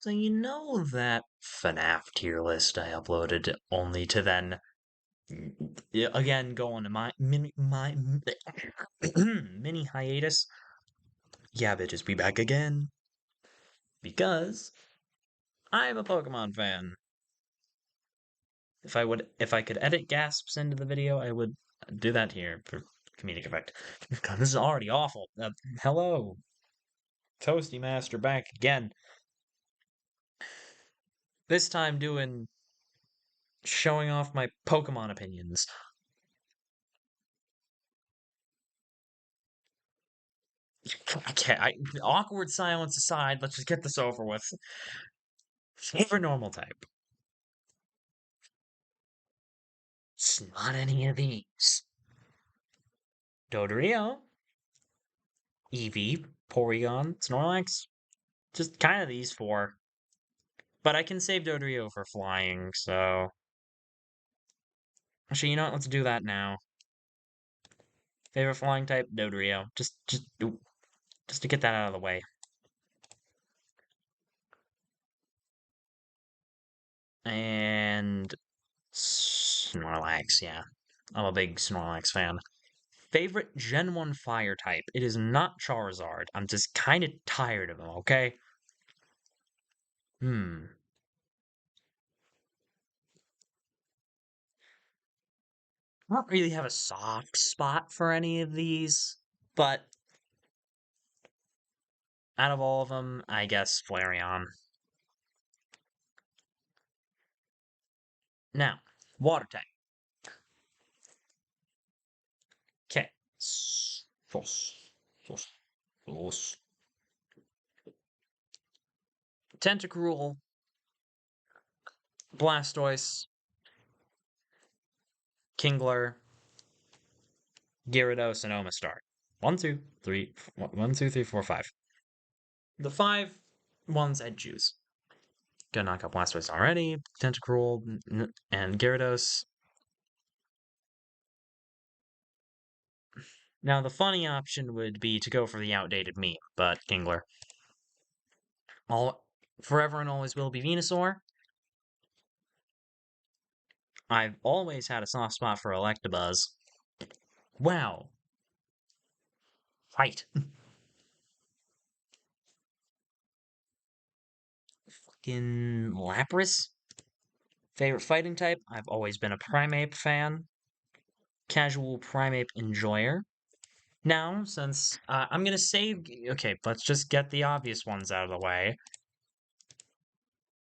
So you know that FNAF tier list I uploaded only to then again go on my mini hiatus? Yeah, bitches, be back again because I'm a Pokemon fan. If I could edit gasps into the video, I would do that here for comedic effect. God, this is already awful. Hello, Toasty Master back again. This time doing showing off my Pokemon opinions. Okay, awkward silence aside, let's just get this over with. Favorite normal type? It's not any of these. Dodrio, Eevee, Porygon, Snorlax. Just kind of these four. But I can save Dodrio for flying, so... Actually, you know what? Let's do that now. Favorite flying type? Dodrio. Just to get that out of the way. And... Snorlax, yeah. I'm a big Snorlax fan. Favorite Gen 1 fire type? It is not Charizard. I'm just kind of tired of him, okay? Hmm. I don't really have a soft spot for any of these, but out of all of them, I guess Flareon. Now, water type. Okay. Tentacruel, Blastoise, Kingler, Gyarados, and Omastar. 1, 2, 3, 4, 5. The 5 ones I'd choose. Gonna knock out Blastoise already, Tentacruel, and Gyarados. Now, the funny option would be to go for the outdated meme, but Kingler. All forever and always will be Venusaur. I've always had a soft spot for Electabuzz. Wow. Fight. Fucking Lapras. Favorite fighting type? I've always been a Primeape fan. Casual Primeape enjoyer. Now, since I'm gonna save... Okay, let's just get the obvious ones out of the way.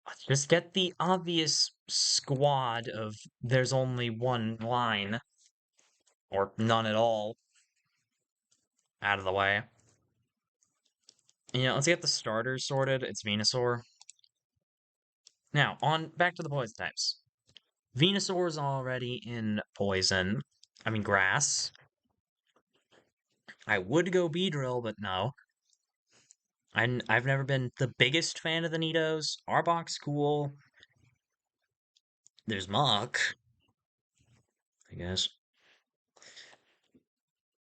Let's just get the obvious squad of there's only one line, or none at all, out of the way. Let's get the starters sorted. It's Venusaur. Now, on back to the poison types. Venusaur's already in poison. I mean, grass. I would go Beedrill, but no. I've never been the biggest fan of the Nidos. Arbok's cool. There's Mach, I guess.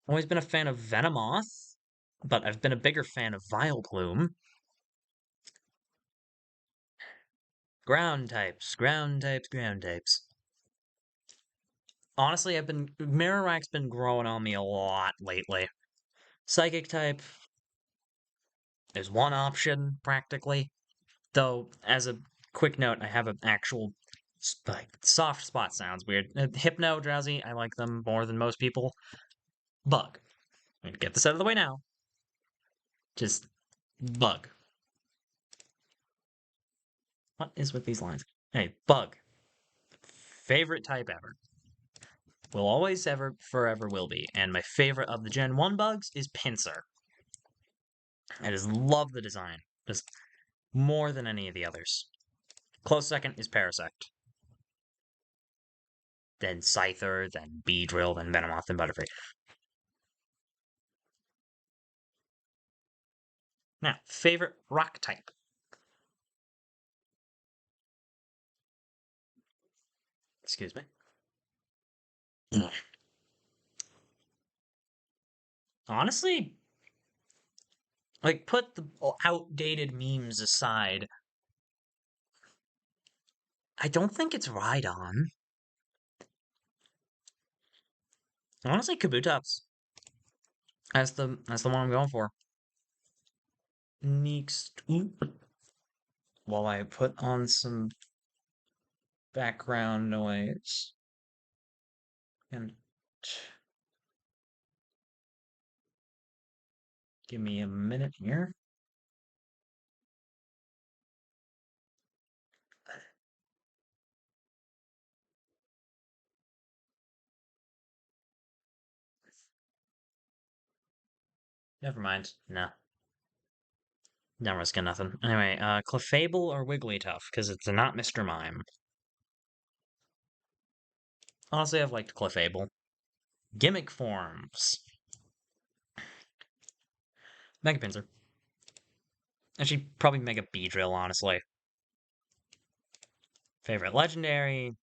Always been a fan of Venomoth, but I've been a bigger fan of Vileplume. Ground types, ground types, ground types. Honestly, Marowak's been growing on me a lot lately. Psychic type, there's one option, practically. Though, as a quick note, I have an actual, like, soft spot sounds weird. Hypno, Drowsy, I like them more than most people. Bug. I'm gonna get this out of the way now. Just, Bug. What is with these lines? Hey, Bug. Favorite type ever. Will always, ever, forever will be. And my favorite of the Gen 1 bugs is Pinsir. I just love the design. Just more than any of the others. Close second is Parasect. Then Scyther, then Beedrill, then Venomoth, then Butterfree. Now, favorite rock type. Excuse me. Honestly, like, put the outdated memes aside. I don't think it's Rhydon. Honestly, Kabutops. That's the one I'm going for. Next, while I put on some background noise and give me a minute here. Never mind. No, not risking nothing. Anyway, Clefable or Wigglytuff, because it's not Mr. Mime. Honestly, I've liked Clefable. Gimmick forms. Mega Pinsir. Actually, probably Mega Beedrill, honestly. Favorite legendary.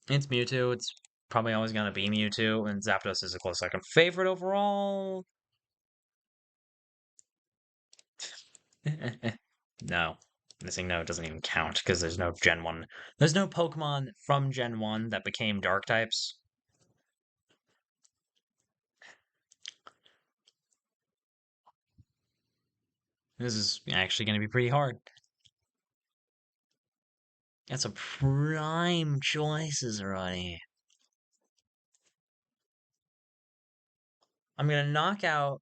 It's Mewtwo. It's probably always gonna be Mewtwo, and Zapdos is a close second. Favorite overall? No. Missing no doesn't even count, because there's no Gen 1. There's no Pokemon from Gen 1 that became Dark types. This is actually gonna be pretty hard. That's a prime choices, Ronnie. I'm gonna knock out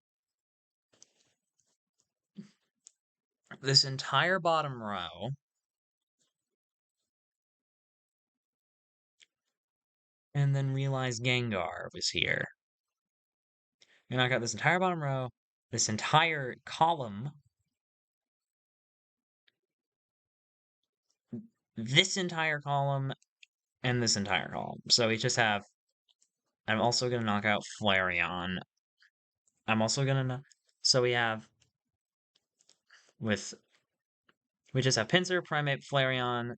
this entire bottom row. And then realize Gengar was here. I'm gonna knock out this entire bottom row, this entire column, this entire column, and this entire column. So we just have. I'm also gonna knock out Flareon. I'm also gonna. So we have with we just have Pinsir, Primeape, Flareon,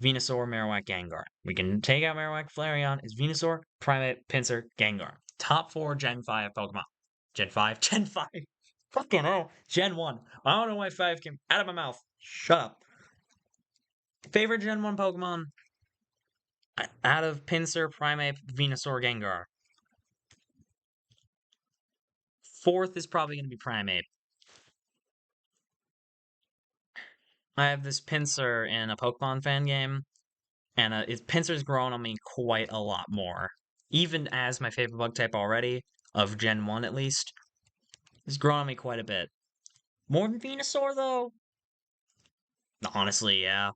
Venusaur, Marowak, Gengar. We can take out Marowak, Flareon. It's Venusaur, Primeape, Pinsir, Gengar. Top 4 Gen 5 Pokemon. Gen 5? Gen 5. Fucking hell. Gen 1. I don't know why 5 came out of my mouth. Shut up. Favorite Gen 1 Pokemon? Out of Pinsir, Primeape, Venusaur, Gengar. Fourth is probably going to be Primeape. I have this Pinsir in a Pokemon fan game, and Pinsir's grown on me quite a lot more. Even as my favorite bug type already, of Gen 1 at least, it's grown on me quite a bit. More than Venusaur, though? Honestly, yeah.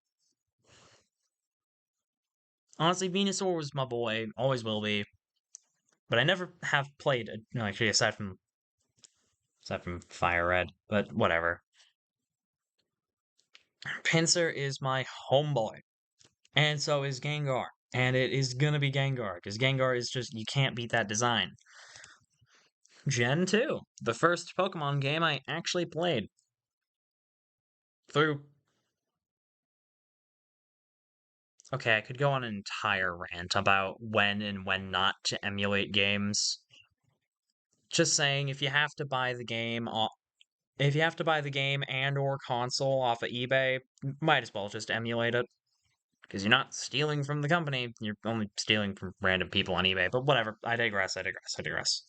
Honestly, Venusaur was my boy, always will be. But I never have played, no, actually, aside from Fire Red, but whatever. Pinsir is my homeboy. And so is Gengar. And it is gonna be Gengar, because Gengar is just, you can't beat that design. Gen 2, the first Pokemon game I actually played. Through. Okay, I could go on an entire rant about when and when not to emulate games. Just saying, if you have to buy the game, if you have to buy the game and or console off of eBay, might as well just emulate it. Because you're not stealing from the company, you're only stealing from random people on eBay. But whatever, I digress, I digress, I digress.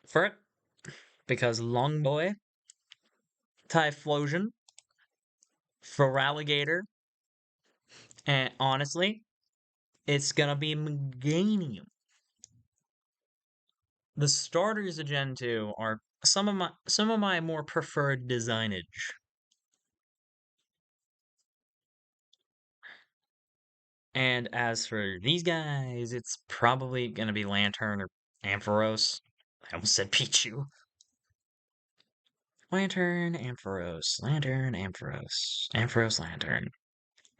For it, because Longboy, Typhlosion, Feraligatr, and honestly, it's gonna be Meganium. The starters of Gen 2 are some of my more preferred designage. And as for these guys, it's probably gonna be Lantern or Ampharos. I almost said Pichu. Lantern, Ampharos, Lantern, Ampharos, Ampharos, Lantern,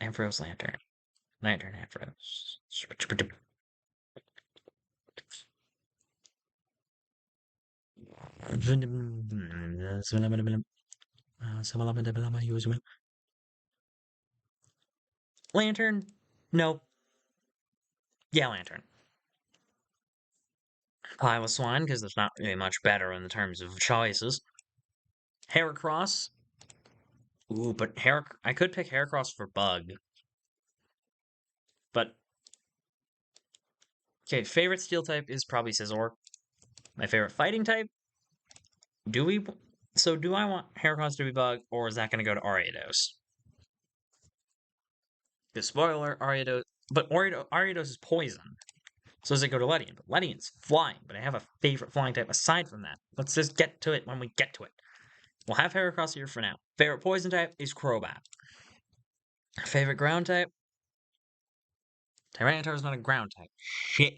Ampharos, Lantern, Lantern, Ampharos. Lantern? No. Yeah, Lantern. Piloswine, because there's not really much better in the terms of choices. Heracross. Ooh, but I could pick Heracross for Bug. But, okay, favorite steel type is probably Scizor. My favorite fighting type? Do we... So do I want Heracross to be Bug, or is that going to go to Ariados? The spoiler, Ariados... But Ariados is poison. So does it go to Ledian? But Ledian's flying, but I have a favorite flying type aside from that. Let's just get to it when we get to it. We'll have Heracross here for now. Favorite poison type is Crobat. Favorite ground type? Tyranitar is not a ground type. Shit.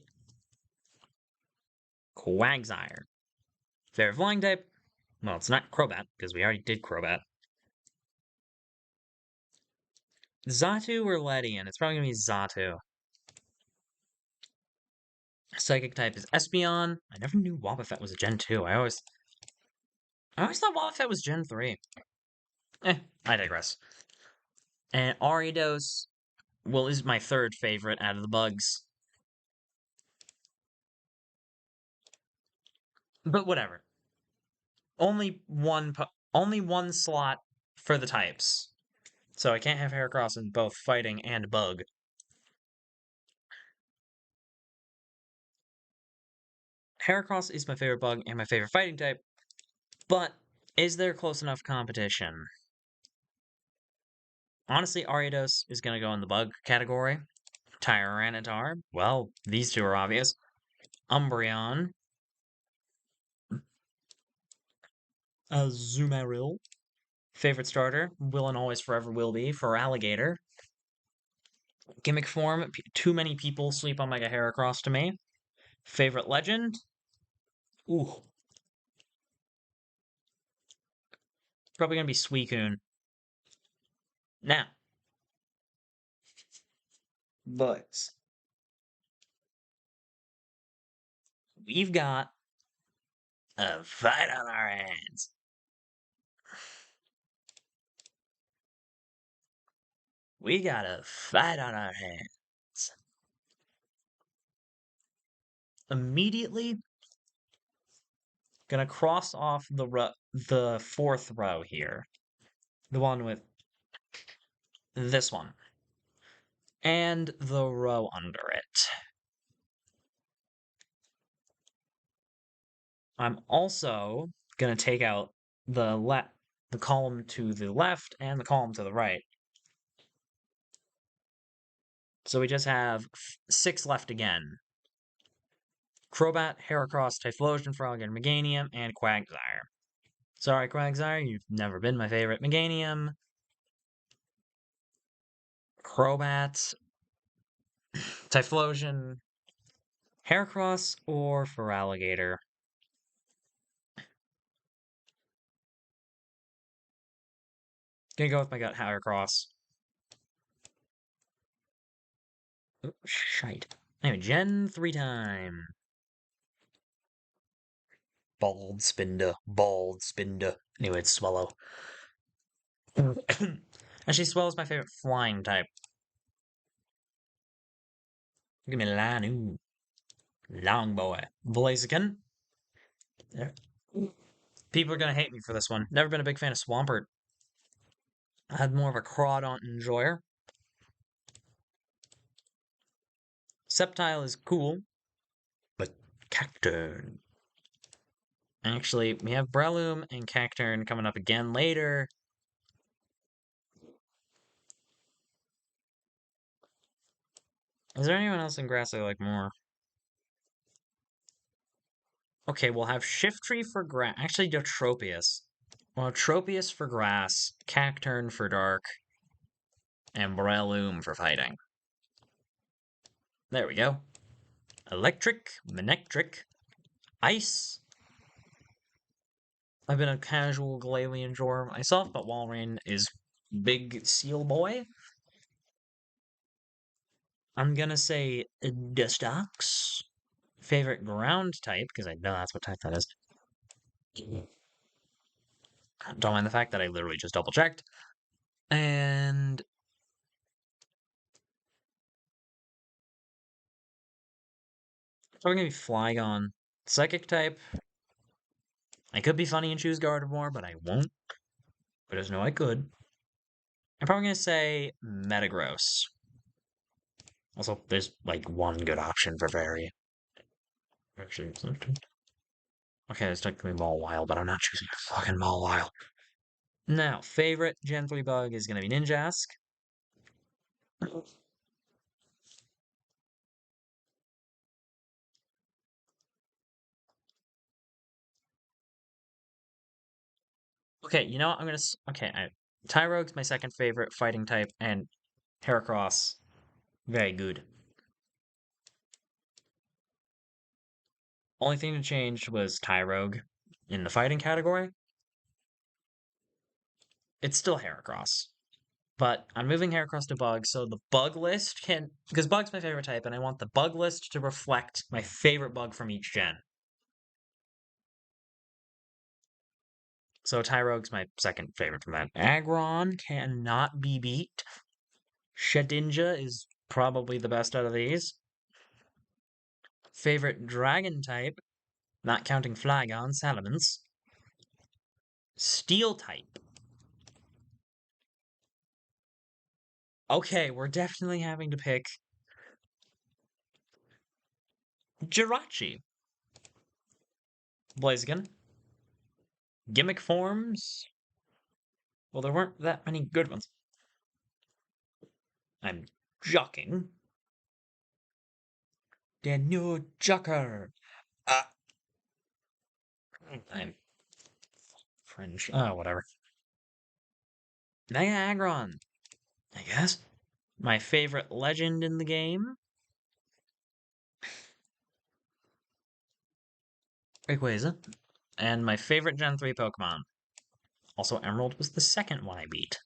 Quagsire. Favorite flying type? Well, it's not Crobat, because we already did Crobat. Xatu or Ledian? It's probably going to be Xatu. Psychic type is Espeon. I never knew Wobbuffet was a Gen 2. I always thought Wobbuffet was Gen 3. I digress. And Ariados, well, is my third favorite out of the bugs. But whatever. Only one slot for the types. So I can't have Heracross in both fighting and bug. Heracross is my favorite bug and my favorite fighting type, but is there close enough competition? Honestly, Ariados is going to go in the bug category. Tyranitar, well, these two are obvious. Umbreon. Azumarill. Favorite starter, will and always forever will be, for Alligator. Gimmick form, too many people sleep on Mega Heracross to me. Favorite legend? Ooh. Probably gonna be Suicune. Now, boys. We've got a fight on our hands. We got a fight on our hands. Immediately, gonna cross off the fourth row here. The one with this one. And the row under it. I'm also gonna take out the column to the left and the column to the right. So we just have 6 left again. Crobat, Heracross, Typhlosion, Frog, and Meganium, and Quagsire. Sorry, Quagsire, you've never been my favorite. Meganium, Crobat, Typhlosion, Heracross, or Feraligatr. Gonna go with my gut, Heracross. Oh, shite. Anyway, Gen 3 time. Bald Spinder. Anyway, it's Swallow. Actually, Swallow's my favorite flying type. Give me Lanu. Long boy. Blaziken. People are gonna hate me for this one. Never been a big fan of Swampert. I had more of a Crawdaunt enjoyer. Sceptile is cool, but Cacturn. Actually, we have Breloom and Cacturn coming up again later. Is there anyone else in grass I like more? Okay, we'll have Shiftry for grass. Actually, Tropius. Well, Tropius for grass, Cacturn for dark, and Breloom for fighting. There we go. Electric, Manectric, Ice. I've been a casual Galarian enjoyer myself, but Walrein is big seal boy. I'm gonna say Dustox. Favorite ground type, because I know that's what type that is. Don't mind the fact that I literally just double checked. And probably gonna be Flygon. Psychic type. I could be funny and choose Gardevoir, but I won't. But just know I could. I'm probably gonna say Metagross. Also, there's like one good option for Fairy. Actually, it's not two. Okay, it's technically Mawile, but I'm not choosing a fucking Mawile. Now, favorite Gen 3 bug is gonna be Ninjask. Okay, you know what? Tyrogue's my second favorite fighting type, and Heracross, very good. Only thing to change was Tyrogue in the fighting category. It's still Heracross. But I'm moving Heracross to Bug, so the bug list can. Because Bug's my favorite type, and I want the bug list to reflect my favorite bug from each gen. So Tyrogue's my second favorite from that. Aggron cannot be beat. Shedinja is probably the best out of these. Favorite dragon type, not counting Flygon, Salamence. Steel type. Okay, we're definitely having to pick Jirachi. Blaziken. Gimmick forms. Well, there weren't that many good ones. I'm joking. Daniel Jocker. Ah, I'm French. Oh, whatever. Mega Aggron, I guess. My favorite legend in the game. Rayquaza. And my favorite Gen 3 Pokemon. Also, Emerald was the second one I beat.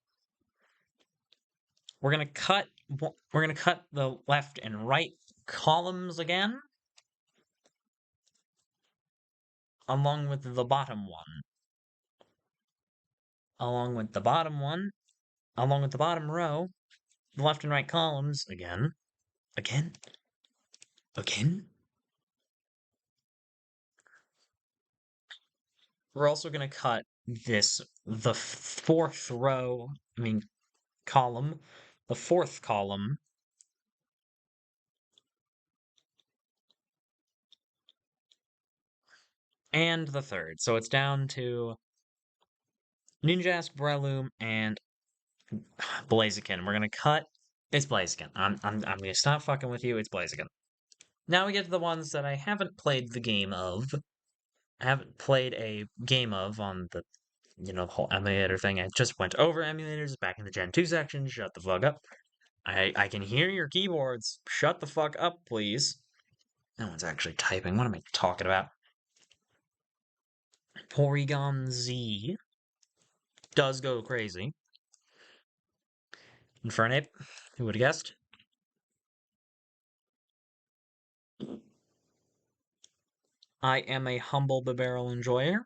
We're gonna cut the left and right columns again, along with the bottom one. Along with the bottom one, along with the bottom row, the left and right columns again. Again. Again. We're also gonna cut the fourth row, column, the fourth column, and the third. So it's down to Ninjask, Breloom, and Blaziken. We're gonna cut. It's Blaziken. I'm gonna stop fucking with you. It's Blaziken. Now we get to the ones that I haven't played the game of. I haven't played a game of on the whole emulator thing. I just went over emulators back in the Gen 2 section. Shut the fuck up. I can hear your keyboards. Shut the fuck up, please. No one's actually typing. What am I talking about? Porygon Z does go crazy. Infernape, who would have guessed? I am a humble barrel enjoyer.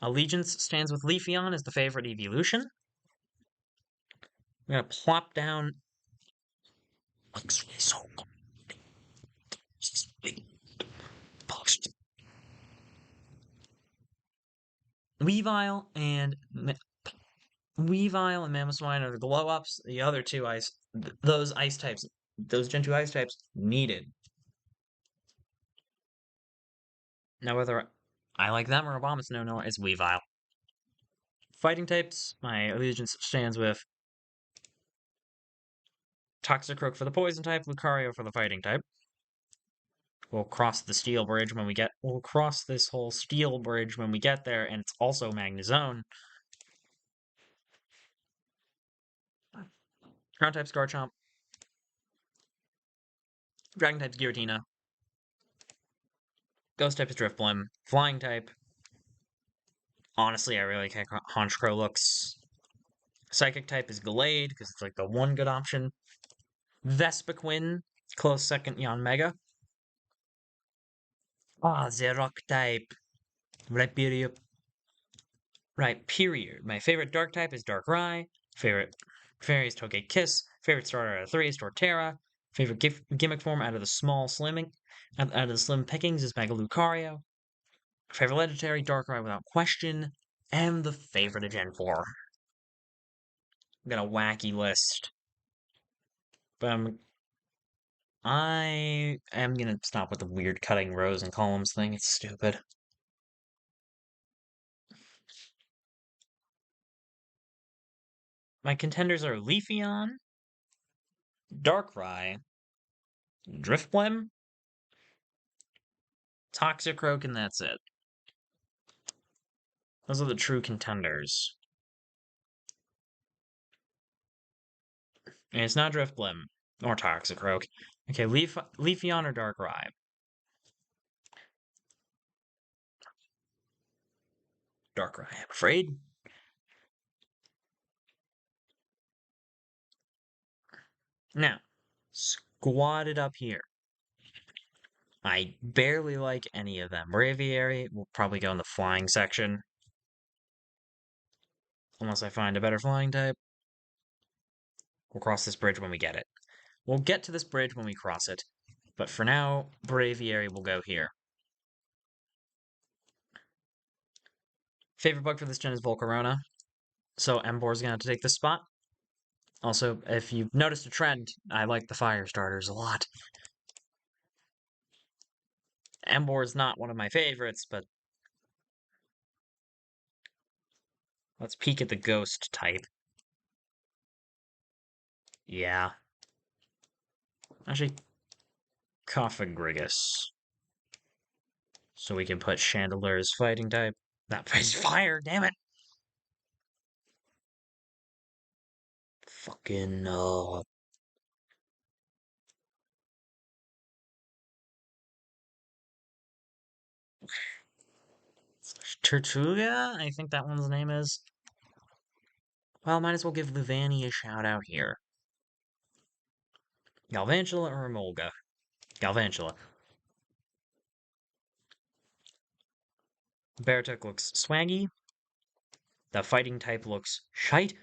Allegiance stands with Leafeon as the favorite evolution. I'm gonna plop down. Weavile and Weavile and Mamoswine are the glow ups. The other two those ice types, those Gen 2 ice types needed. Now, whether I like them or Obama's no, it's Weavile. Fighting types, my allegiance stands with Toxicroak for the poison type, Lucario for the fighting type. We'll cross the steel bridge when we get. We'll cross this whole steel bridge when we get there, and it's also Magnezone. Ground type's Garchomp. Dragon type's Giratina. Ghost type is Drifblim. Flying type. Honestly, I really like how Honchkrow looks. Psychic type is Gallade, because it's like the one good option. Vespiquen, close second, Yanmega. The rock type. Rhyperior. Rhyperior. My favorite dark type is Darkrai. Favorite fairy is Togekiss. Favorite starter out of 3 is Torterra. Favorite gimmick form out of the small Slimming. Out of the slim pickings is Mega Lucario. Favorite legendary, Darkrai without question. And the favorite of Gen 4. I've got a wacky list. But I am gonna stop with the weird cutting rows and columns thing. It's stupid. My contenders are Leafeon, Darkrai, Drifblim, Toxicroak, and that's it. Those are the true contenders. And it's not Drifblim or Toxicroak. Okay, Leafeon or Darkrai? Darkrai, I'm afraid. Now, squatted up here. I barely like any of them. Braviary will probably go in the flying section. Unless I find a better flying type. We'll cross this bridge when we get it. We'll get to this bridge when we cross it. But for now, Braviary will go here. Favorite bug for this gen is Volcarona. So Emboar's gonna have to take this spot. Also, if you've noticed a trend, I like the fire starters a lot. Emboar is not one of my favorites, but let's peek at the ghost type. Yeah. Actually, Coffagrigus. So we can put Chandeler's fighting type. That fights fire, damn it! Fucking, Tortuga? I think that one's name is. Well, might as well give Luvani a shout out here. Galvantula or Emolga? Galvantula. Beartic looks swaggy. The fighting type looks shite.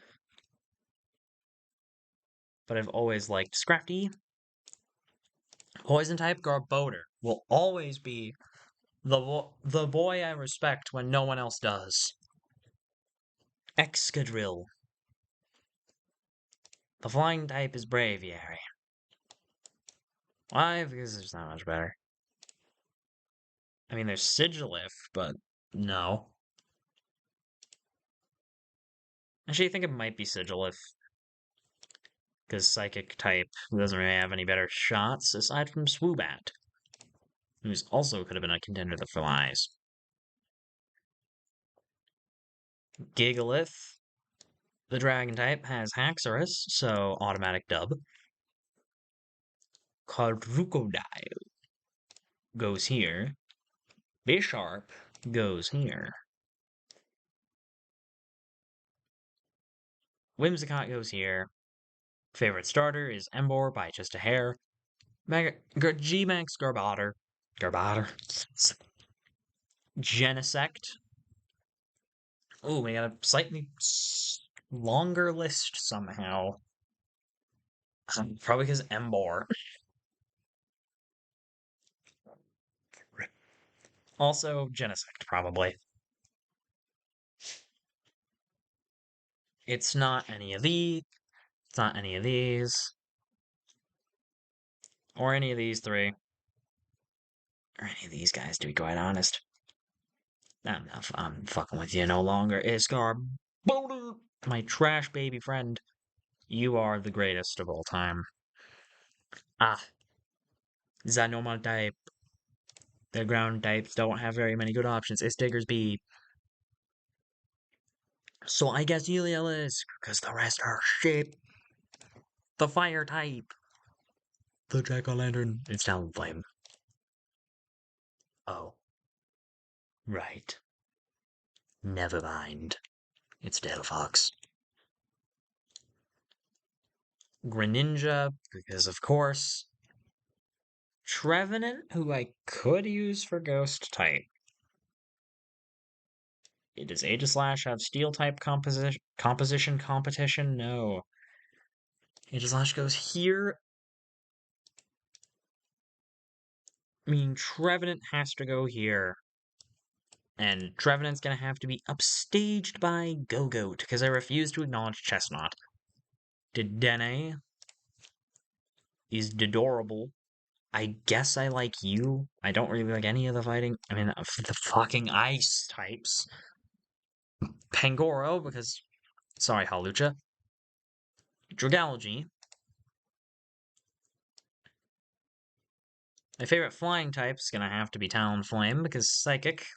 But I've always liked Scrafty. Poison type Garbodor will always be the boy I respect when no one else does. Excadrill. The flying type is Braviary. Why? Because it's not much better. I mean, there's Sigilif, but no. Actually, I think it might be Sigilif. Because Psychic type doesn't really have any better shots aside from Swoobat, who's also could have been a contender that flies. Gigalith, the dragon type, has Haxorus, so automatic dub. Crocodile goes here. Bisharp goes here. Whimsicott goes here. Favorite starter is Emboar by just a hair. G-Max Garbodor. Garbodor. Genesect. Oh, we got a slightly longer list somehow. Probably because Emboar. Also, Genesect, probably. It's not any of these. It's not any of these. Or any of these three. Or any of these guys, to be quite honest. I'm fucking with you no longer. Iskar Boulder, my trash baby friend. You are the greatest of all time. Ah, Zanomon type. The ground types don't have very many good options. It's Digger's B. So I guess Heliolisk, because the rest are shit. The fire type. The jack-o'-lantern. It's Talonflame. Oh. Right. Never mind. It's Delphox. Greninja, because of course. Trevenant, who I could use for Ghost type. Does Aegislash have Steel type composition competition? No. Aegislash goes here. I mean, Trevenant has to go here. And Trevenant's gonna have to be upstaged by Go-Goat, because I refuse to acknowledge Chestnut. Dedenne is adorable. I guess I like you. I don't really like any of the fighting. I mean, the fucking ice types. Pangoro, because... Sorry, Halucha. Dragalge. My favorite flying type is gonna have to be Talonflame, because Psychic.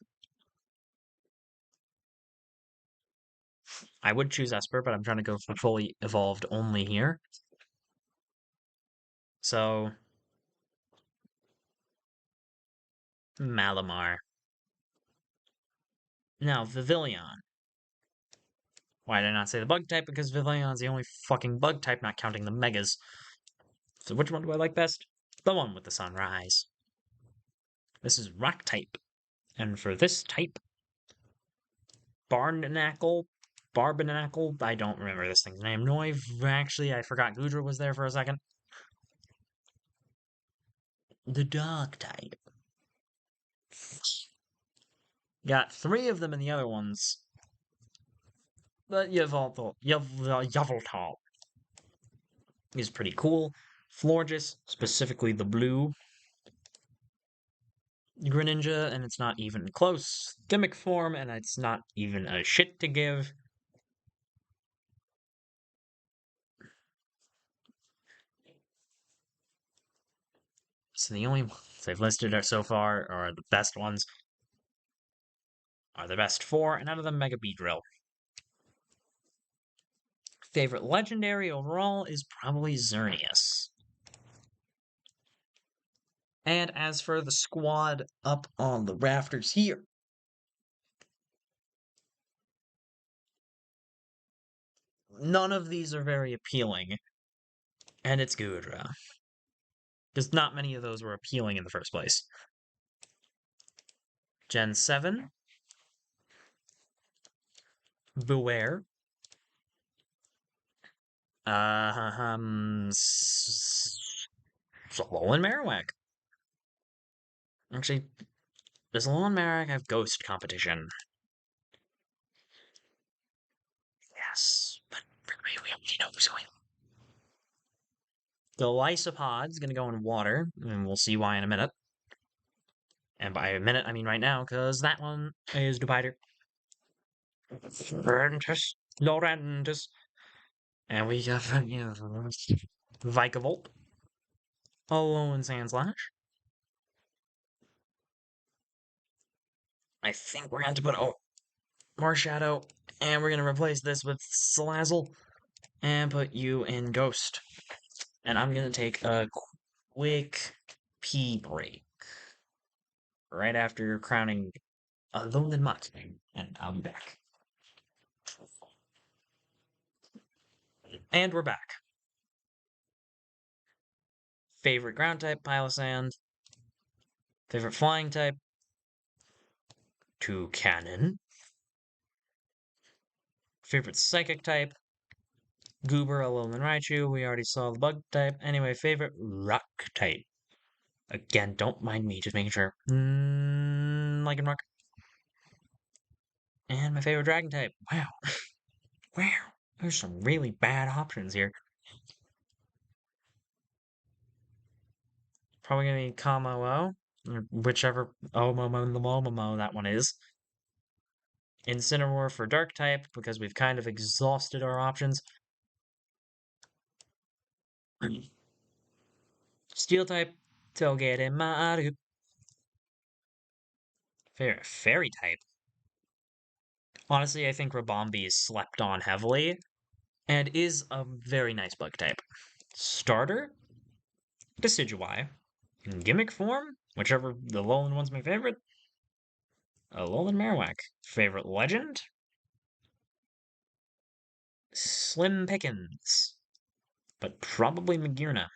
I would choose Esper, but I'm trying to go for fully evolved only here. So... Malamar. Now, Vivillon. Why did I not say the bug type? Because Vivillon's the only fucking bug type, not counting the megas. So which one do I like best? The one with the sunrise. This is rock type. And for this type, Barnacle, Barbarnacle, I don't remember this thing's name. Actually, I forgot Gudra was there for a second. The dog type. Got 3 of them in the other ones. But Yveltal is pretty cool. Florges, specifically the blue Greninja, and it's not even close. Gimmick form, and it's not even a shit to give. So the only ones I've listed are so far are the best ones. Are the best 4, and out of them, Mega Beedrill. Favorite legendary overall is probably Xerneas. And as for the squad up on the rafters here, none of these are very appealing. And it's Gudra. Because not many of those were appealing in the first place. Gen 7. Beware. Alolan Marowak. Actually, does Alolan Marowak have Ghost competition? Yes, but we already know who's going. The Lysopod's gonna go in water, and we'll see why in a minute. And by a minute, I mean right now, because that one is Divider. Laurentis. And we got Vikavolt. Alolan Sandslash. I think we're going to put Marshadow, and we're going to replace this with Salazzle, and put you in Ghost. And I'm going to take a quick pee break right after crowning Alolan Mutt, and I'll be back. And we're back. Favorite ground type, Pile of Sand. Favorite flying type, Toucannon. Favorite psychic type, Goober, Alolan Raichu. We already saw the bug type. Anyway, favorite rock type. Again, don't mind me, just making sure. Lycanroc. And my favorite dragon type. Wow. Wow. There's some really bad options here. Probably gonna be Kamo-O, or whichever Omomo that one is. Incineroar for dark type, because we've kind of exhausted our options. Steel type, Togedemaru. Maru. Favorite fairy type. Honestly, I think Rabombi is slept on heavily, and is a very nice bug type. Starter, Decidueye. In gimmick form, whichever the Alolan one's my favorite, Alolan Marowak. Favorite legend, Slim Pickens, but probably Magearna.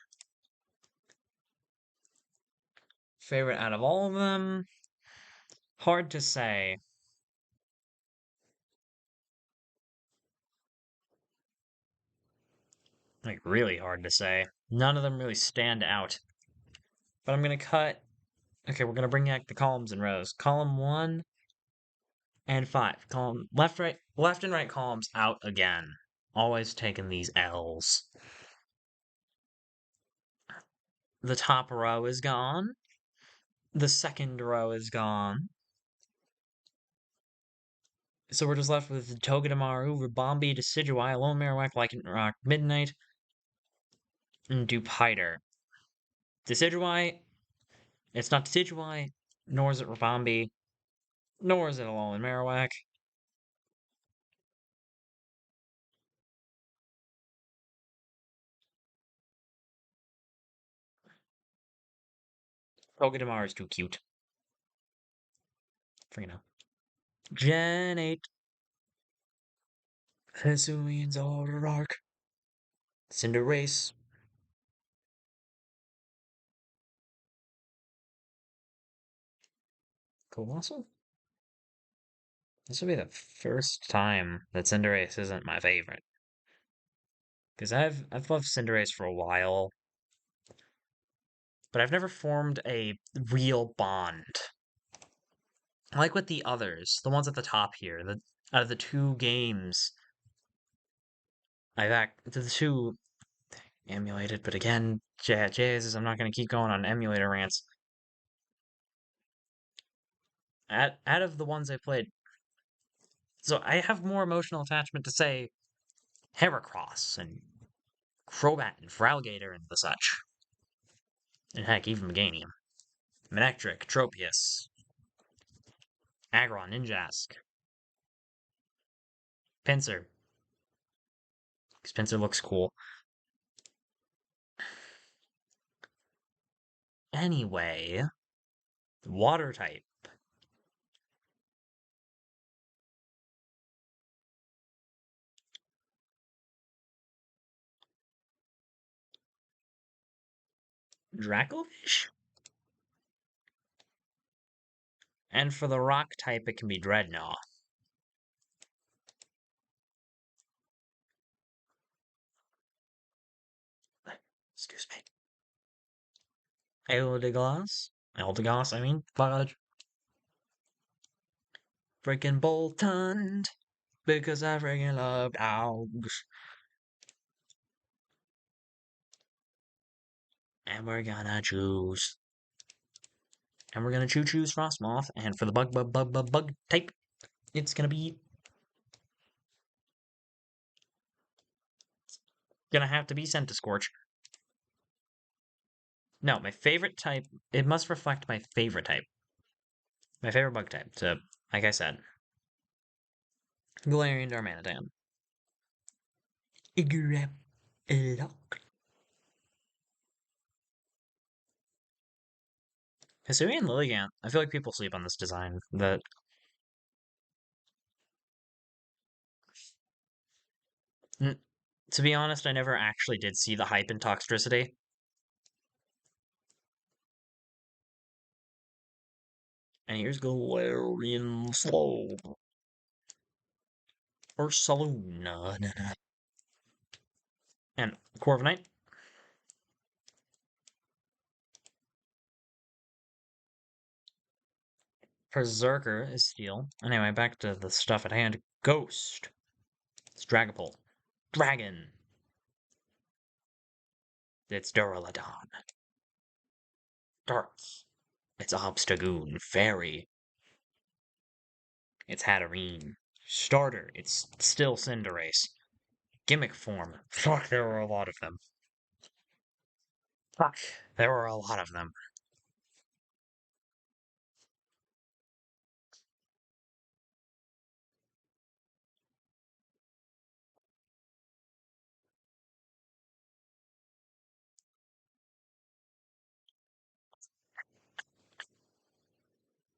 Favorite out of all of them, hard to say. Like, really hard to say. None of them really stand out. But I'm gonna cut Okay, we're gonna bring back the columns and rows. Column 1 and 5. Column left and right columns out again. Always taking these L's. The top row is gone. The second row is gone. So we're just left with Togedemaru, Ribambi, Decidueye, Lone Marowak, Lycan Rock, Midnight, and Dupiter. Decidueye, it's not Decidueye, nor is it Ribambi, nor is it a Lone Marowak. Togedemaru is too cute. For Gen 8. Hisuian's Zoroark. Cinderace. Colossal? This will be the first time that Cinderace isn't my favorite. Because I've loved Cinderace for a while, but I've never formed a real bond. Like with the others, the ones at the top here, out of the two games, the two emulated, but again, Jesus, I'm not gonna keep going on emulator rants. Out of the ones I played, so I have more emotional attachment to say Heracross and Crobat and Fralgator and the such. And heck, even Meganium. Manectric, Tropius, Aggron, Ninjask, Pinsir. Because Pinsir looks cool. Anyway, water type. Dracovish? And for the rock type, it can be Dreadnought. Excuse me. Eldegoss? Eldegoss, I mean, fudge. Freaking Boltund. Because I freaking love dogs. And we're gonna choose. And we're gonna choose Frostmoth. And for the bug type, it's gonna have to be Scorch. No, my favorite type, it must reflect my favorite type. My favorite bug type. So, like I said, Galarian Darmanitan. Hisuian Lilligant. I feel like people sleep on this design. To be honest, I never actually did see the hype in Toxtricity. And here's Galarian Slow. Or Saloon. And Corviknight. Berserker is Steel. Anyway, back to the stuff at hand. Ghost. It's Dragapult. Dragon. It's Duraludon. Darts. It's Obstagoon. Fairy. It's Hatterene. Starter. It's still Cinderace. Gimmick form. Fuck, there were a lot of them. Fuck, there were a lot of them.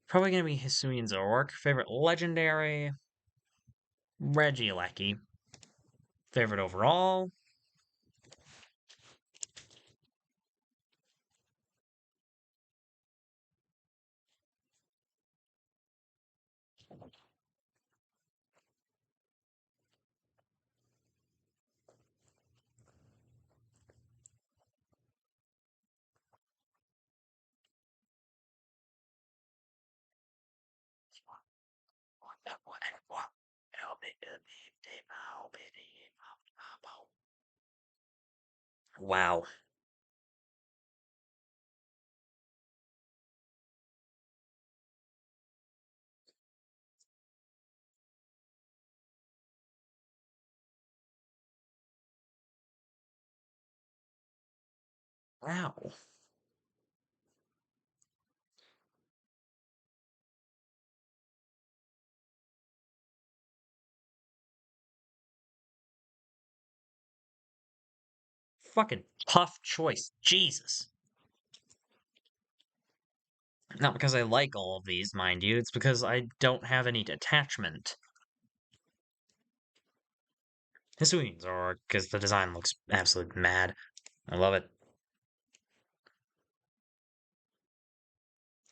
Probably gonna be Hisuian Zoroark. Favorite legendary. Regieleki. Favorite overall. Wow. Wow. Fucking tough choice. Jesus. Not because I like all of these, mind you, it's because I don't have any detachment. Hisuians, or because the design looks absolutely mad. I love it.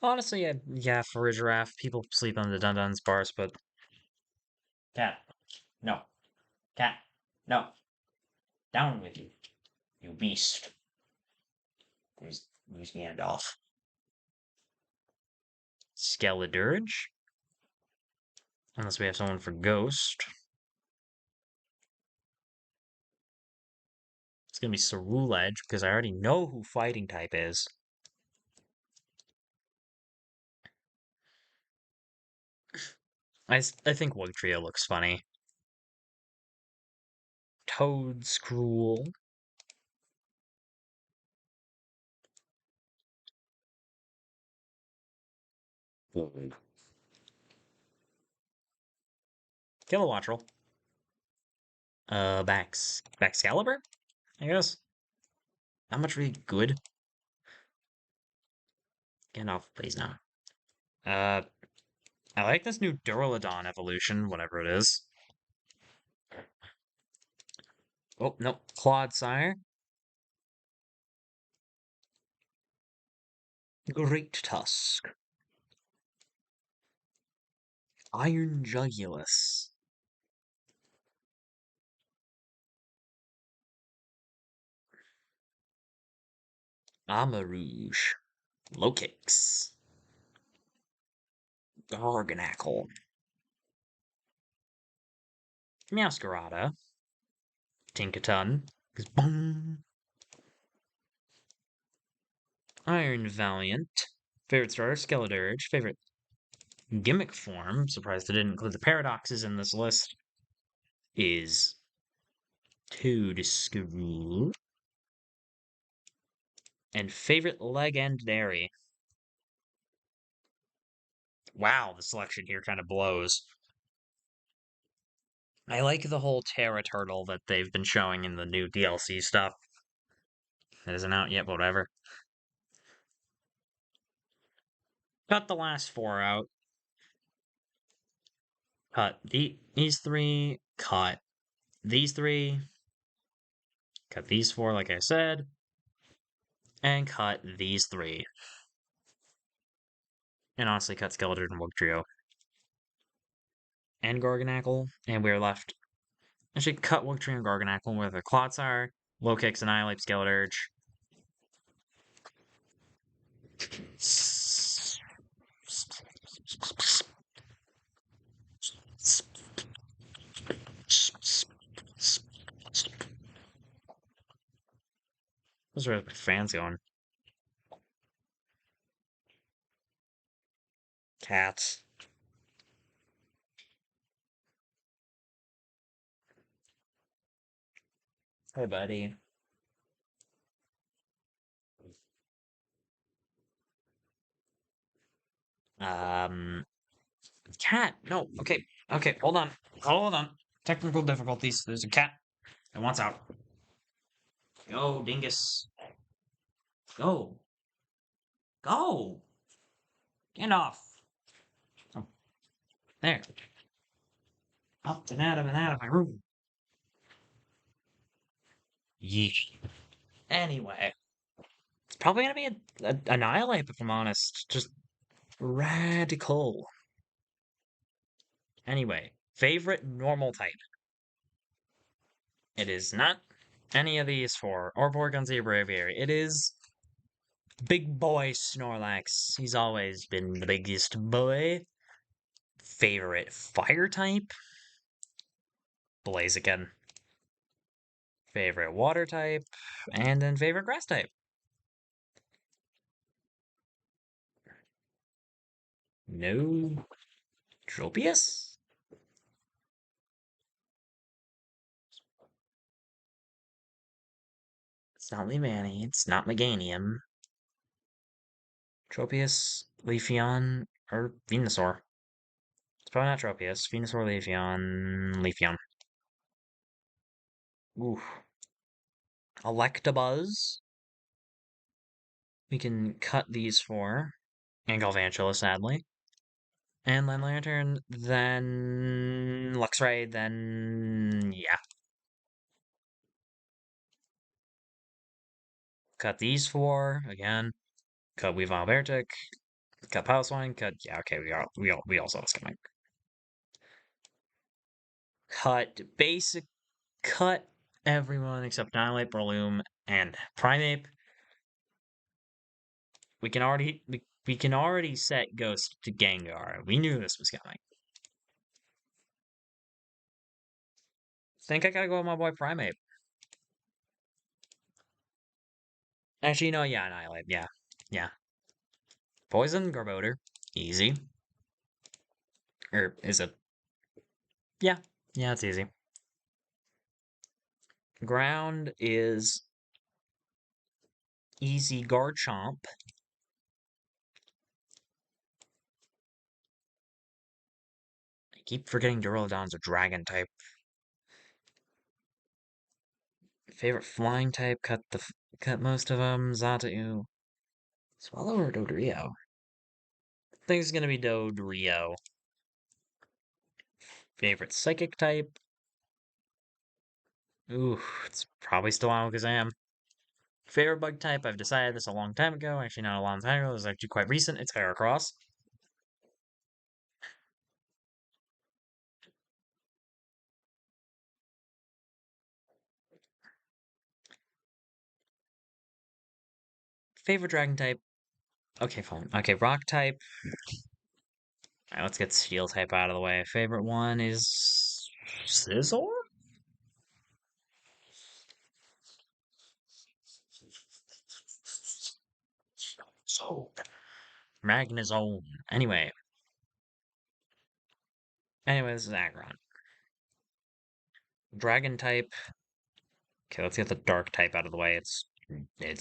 Honestly, yeah, for a giraffe, people sleep on the Dun bars, but cat, no, cat, no, down with you, you beast. Where's Gandalf? Skeledirge, unless we have someone for Ghost. It's gonna be Cerulege because I already know who Fighting type is. I think Wugtrio looks funny. Toadscruel. Kilowattrel. Baxcalibur, I guess. Not much really good. Get off, please, now. Uh, I like this new Duraludon evolution, whatever it is. Oh, no. Clodsire. Great Tusk. Iron Jugulus. Amarouge. Lokix. Garganackle. Meowscarada. Tinkaton. Boom. Iron Valiant. Favorite starter, Skeledirge. Favorite gimmick form, surprised I didn't include the paradoxes in this list, is Toadskruel. And favorite legendary. Wow, the selection here kind of blows. I like the whole Terra Turtle that they've been showing in the new DLC stuff. It isn't out yet, but whatever. Cut the last four out. Cut these three. Cut these three. Cut these four, like I said. And cut these three. And honestly, cut Skeletor and Wugtrio. And Garganackle. And we're left. Actually, cut Wugtrio and Garganackle with a Clodsire. Lokix, Annihilate, Skeledirge. Those are fans going. Cats. Hey, buddy. Um, cat. No. Okay. Okay. Hold on. Hold on. Technical difficulties. There's a cat that wants out. Go, dingus. Go. Go. Get off. Oh, there. Up and out of my room. Yeesh. Anyway, it's probably gonna be a Annihilate, if I'm honest. Just radical. Anyway, favorite normal type. It is not any of these four, or Porygon Braviary. It is Big Boy Snorlax. He's always been the biggest boy. Favorite fire type? Blaziken. Favorite water type? And then favorite grass type? No. Tropius? It's not Leavanny. It's not Meganium. Tropius, Leafeon, or Venusaur. It's probably not Tropius. Venusaur, Leafeon, Leafeon. Ooh. Electabuzz. We can cut these four. And Galvantula, sadly. And Land Lantern, then Luxray, then yeah. Cut these four again. Cut Weavile Beartic. Cut Piloswine. Cut okay. We all saw this coming. Cut basic. Cut everyone except Annihilate, Breloom, and Primeape. We can already set Ghost to Gengar. We knew this was coming. Think I gotta go with my boy Primeape. Actually, no, yeah, Annihilate, yeah. Yeah. Poison, Garbodor. Easy. Or is it? Yeah. Yeah, it's easy. Ground is easy Garchomp. I keep forgetting Duraludon's a dragon type. Favorite flying type? Cut most of them. Xatu. Swallow or Dodrio? I think it's gonna be Dodrio. Favorite psychic type? Ooh, it's probably still Alakazam. Favorite bug type? I've decided this a long time ago. Actually, not a long time ago. It was actually quite recent. It's Heracross. Favorite dragon type? Okay, fine. Okay, rock type. Alright, let's get steel type out of the way. Favorite one is Scizor? So Magnezone. Anyway, this is Aggron. Dragon type. Okay, let's get the dark type out of the way. It's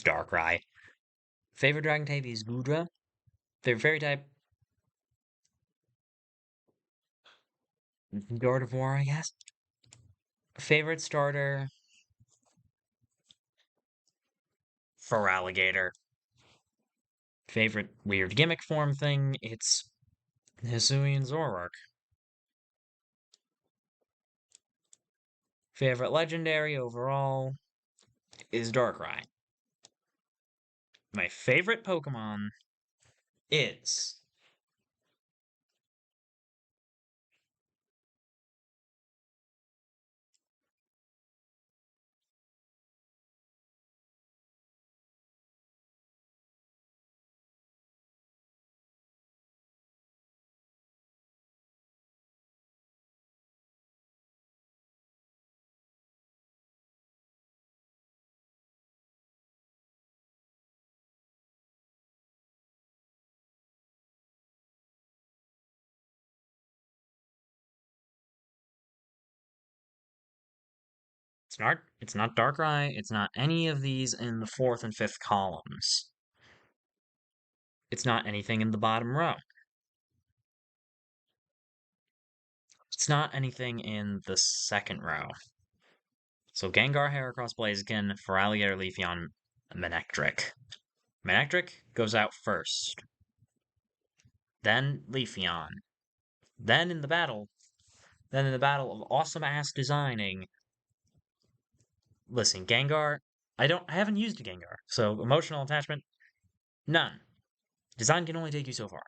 Darkrai. Favorite dragon type is Gudra. Favorite fairy type, Gardevoir, I guess. Favorite starter, Feraligatr. Favorite weird gimmick form thing, it's Hisuian Zoroark. Favorite legendary overall is Darkrai. My favorite Pokemon is it's not Darkrai, it's not any of these in the fourth and fifth columns. It's not anything in the bottom row. It's not anything in the second row. So Gengar, Heracross, Blaziken, Feraligatr, Leafeon, Manectric. Manectric goes out first. Then Leafeon. Then in the battle of awesome ass designing. Listen, Gengar, I haven't used a Gengar, so emotional attachment, none. Design can only take you so far.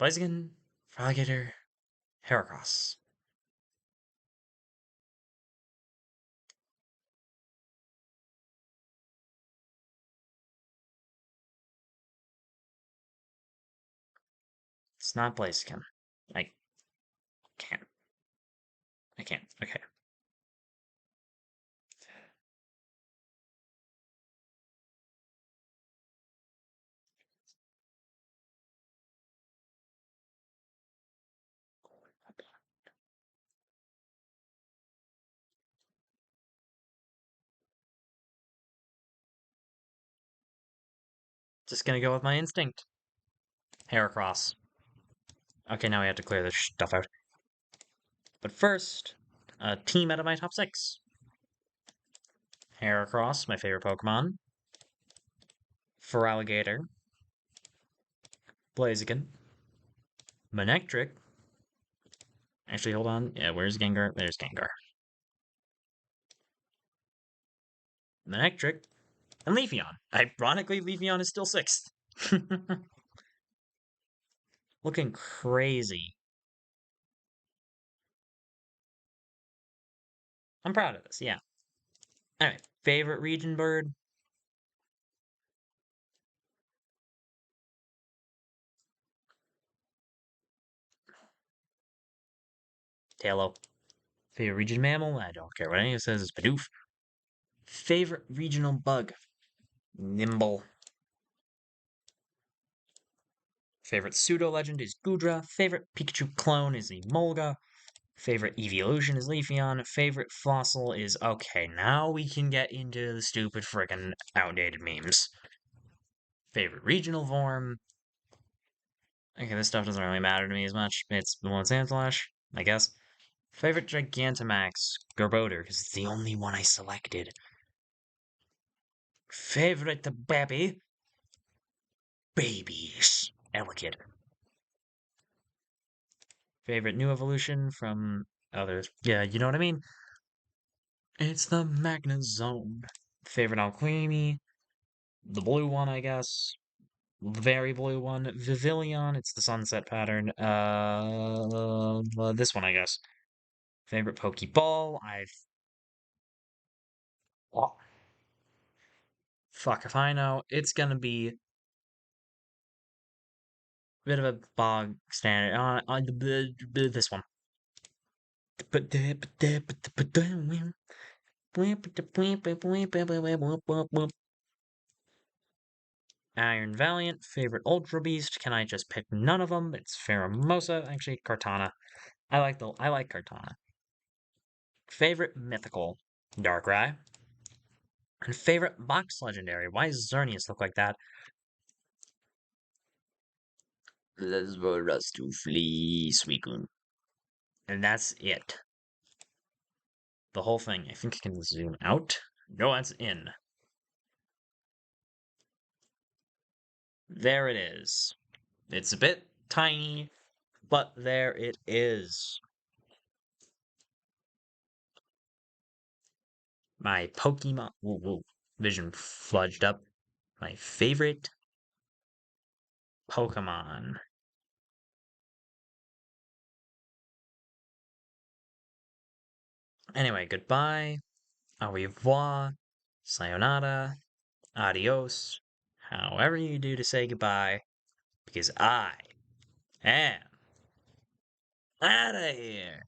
Blaziken, Feraligatr, Heracross. It's not Blaziken. I can't. I can't. Okay. Just gonna go with my instinct. Heracross. Okay, now we have to clear this stuff out. But first, a team out of my top 6. Heracross, my favorite Pokemon. Feraligatr. Blaziken. Manectric. Actually, hold on. Yeah, where's Gengar? There's Gengar. Manectric. And Leafeon. Ironically, Leafeon is still 6th. Looking crazy. I'm proud of this, yeah. Anyway, favorite region bird? Tailo. Favorite region mammal? I don't care what anyone says, it's Bidoof. Favorite regional bug? Nimble. Favorite pseudo-legend is Goodra. Favorite Pikachu clone is Emolga. Favorite evolution is Leafeon. Favorite fossil is... Okay, now we can get into the stupid frickin' outdated memes. Favorite regional form? Okay, this stuff doesn't really matter to me as much. It's the one Sandslash, I guess. Favorite Gigantamax? Garbodor, because it's the only one I selected. Favorite baby? Babies. Elegant. Favorite new evolution from others? Yeah, you know what I mean? It's the Magnezone. Favorite Alquimi? The blue one, I guess. The very blue one. Vivillon, it's the sunset pattern. This one, I guess. Favorite Pokeball? Oh, fuck if I know. It's gonna be a bit of a bog standard. This one. Iron Valiant, favorite Ultra Beast. Can I just pick none of them? It's Pheromosa, actually Kartana. I like Kartana. Favorite mythical, Darkrai. And favorite box legendary. Why does Xerneas look like that? Let's vote us to flee, Suicune. And that's it. The whole thing. I think I can zoom out. No, that's in. There it is. It's a bit tiny, but there it is. My Pokemon. Whoa, whoa. Vision fudged up. My favorite Pokemon. Anyway, goodbye. Au revoir. Sayonara. Adios. However you do to say goodbye. Because I am out of here.